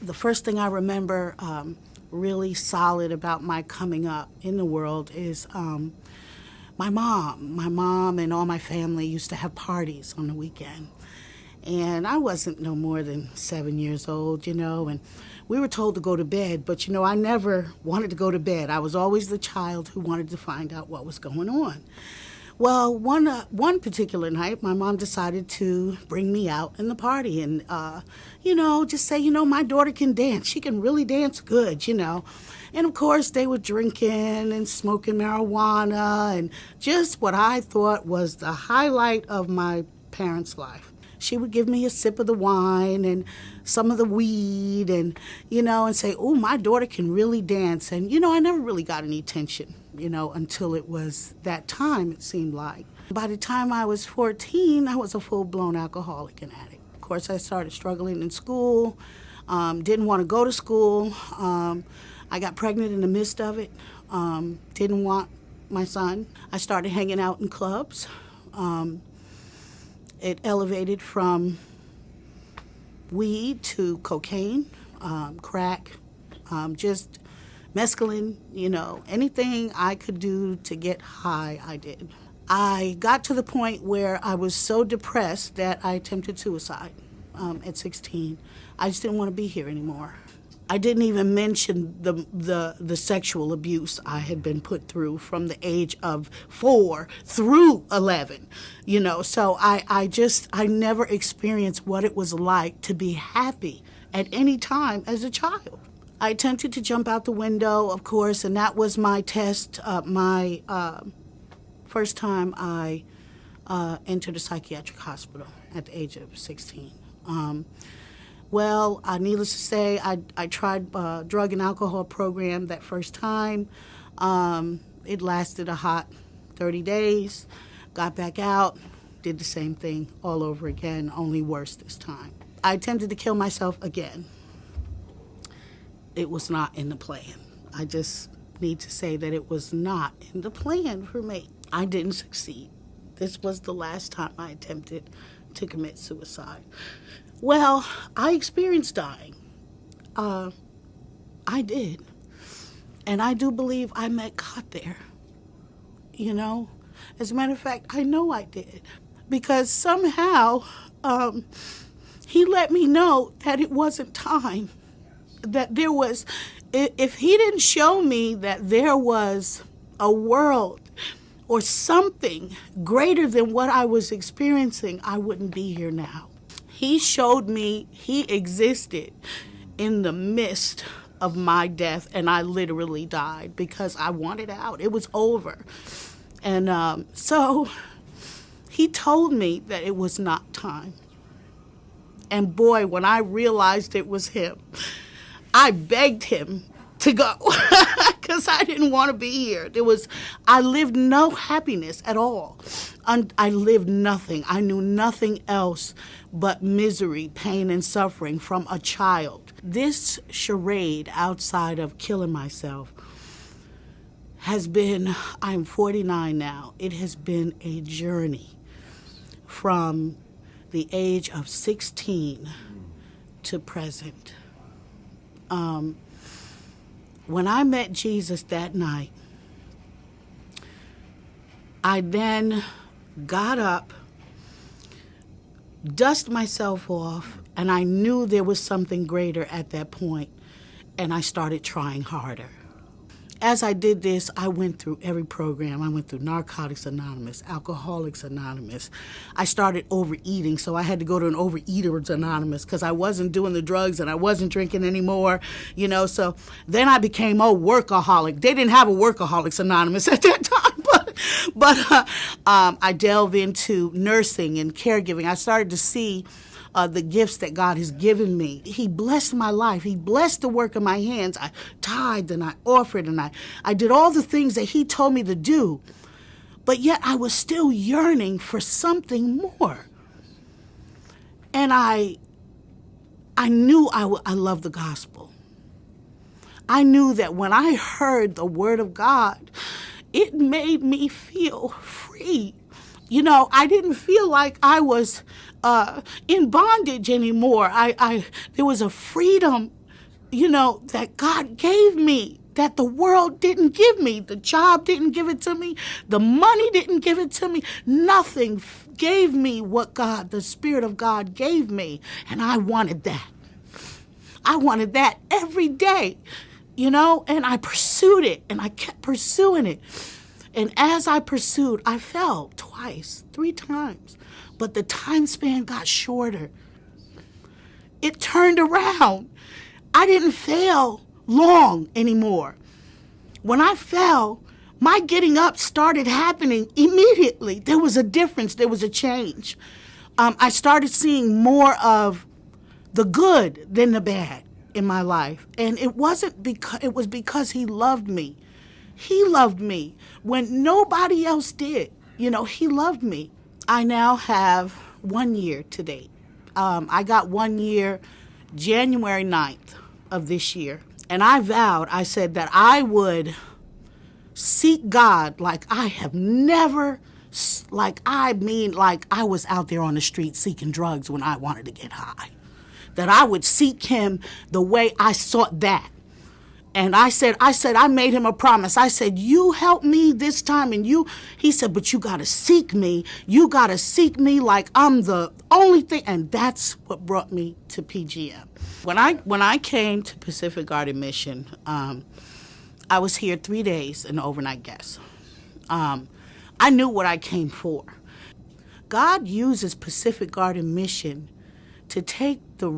The first thing I remember really solid about my coming up in the world is my mom. My mom and all my family used to have parties on the weekend. And I wasn't no more than 7 years old, and we were told to go to bed. But, I never wanted to go to bed. I was always the child who wanted to find out what was going on. Well, one particular night, my mom decided to bring me out in the party and, just say, my daughter can dance. She can really dance good, And, of course, they were drinking and smoking marijuana and just what I thought was the highlight of my parents' life. She would give me a sip of the wine and some of the weed and say, oh, my daughter can really dance. And, I never really got any attention, until it was that time, it seemed like. By the time I was 14, I was a full-blown alcoholic and addict. Of course, I started struggling in school, didn't want to go to school. I got pregnant in the midst of it, didn't want my son. I started hanging out in clubs. It elevated from weed to cocaine, crack, just mescaline, anything I could do to get high, I did. I got to the point where I was so depressed that I attempted suicide at 16. I just didn't want to be here anymore. I didn't even mention the sexual abuse I had been put through from the age of 4 through 11, So I never experienced what it was like to be happy at any time as a child. I attempted to jump out the window, of course, and that was my test, my first time I entered a psychiatric hospital at the age of 16. Well, needless to say, I tried a drug and alcohol program that first time. It lasted a hot 30 days. Got back out, did the same thing all over again, only worse this time. I attempted to kill myself again. It was not in the plan. I just need to say that it was not in the plan for me. I didn't succeed. This was the last time I attempted to commit suicide. Well, I experienced dying. I did. And I do believe I met God there. As a matter of fact, I know I did. Because somehow he let me know that it wasn't time. That there was, if he didn't show me that there was a world or something greater than what I was experiencing, I wouldn't be here now. He showed me he existed in the midst of my death, and I literally died because I wanted out. It was over. And so he told me that it was not time. And boy, when I realized it was him, I begged him to go because I didn't want to be here. I lived no happiness at all. I lived nothing. I knew nothing else but misery, pain, and suffering from a child. This charade outside of killing myself has been, I'm 49 now, it has been a journey from the age of 16 to present. When I met Jesus that night, I then got up, dusted myself off, and I knew there was something greater at that point, and I started trying harder. As I did this, I went through every program. I went through Narcotics Anonymous, Alcoholics Anonymous. I started overeating, so I had to go to an Overeaters Anonymous because I wasn't doing the drugs and I wasn't drinking anymore, So then I became a workaholic. They didn't have a Workaholics Anonymous at that time, but I delved into nursing and caregiving. I started to see the gifts that God has given me. He blessed my life. He blessed the work of my hands. I tithed and I offered and I did all the things that he told me to do. But yet I was still yearning for something more. And I knew I loved the gospel. I knew that when I heard the word of God, it made me feel free. I didn't feel like I was in bondage anymore. There was a freedom that God gave me, that the world didn't give me. The job didn't give it to me. The money didn't give it to me. Nothing gave me what the Spirit of God gave me. And I wanted that. I wanted that every day, and I pursued it, and I kept pursuing it. And as I pursued, I fell twice, 3 times, but the time span got shorter. It turned around. I didn't fail long anymore. When I fell, my getting up started happening immediately. There was a difference. There was a change. I started seeing more of the good than the bad in my life. And it was because he loved me. He loved me when nobody else did. He loved me. I now have 1 year to date. I got 1 year, January 9th of this year. And I said that I would seek God like I have never, like I was out there on the street seeking drugs when I wanted to get high. That I would seek him the way I sought that. And I made him a promise. I said, you help me this time. And he said, but you got to seek me. You got to seek me like I'm the only thing. And that's what brought me to PGM. When I came to Pacific Garden Mission, I was here 3 days, an overnight guest. I knew what I came for. God uses Pacific Garden Mission to take the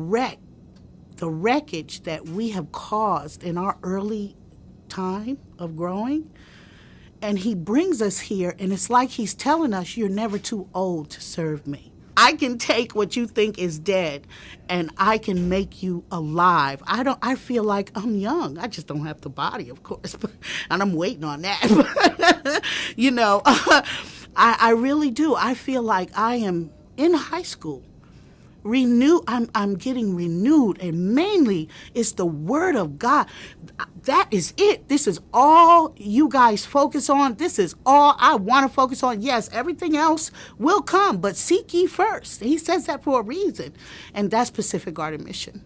wreckage that we have caused in our early time of growing, and he brings us here, and it's like he's telling us, you're never too old to serve me. I can take what you think is dead, and I can make you alive. I feel like I'm young. I just don't have the body, of course, and I'm waiting on that. I really do. I feel like I am in high school. I'm getting renewed, and mainly it's the Word of God. That is it. This is all you guys focus on. This is all I want to focus on. Yes, everything else will come, but seek ye first. He says that for a reason, and that's Pacific Garden Mission.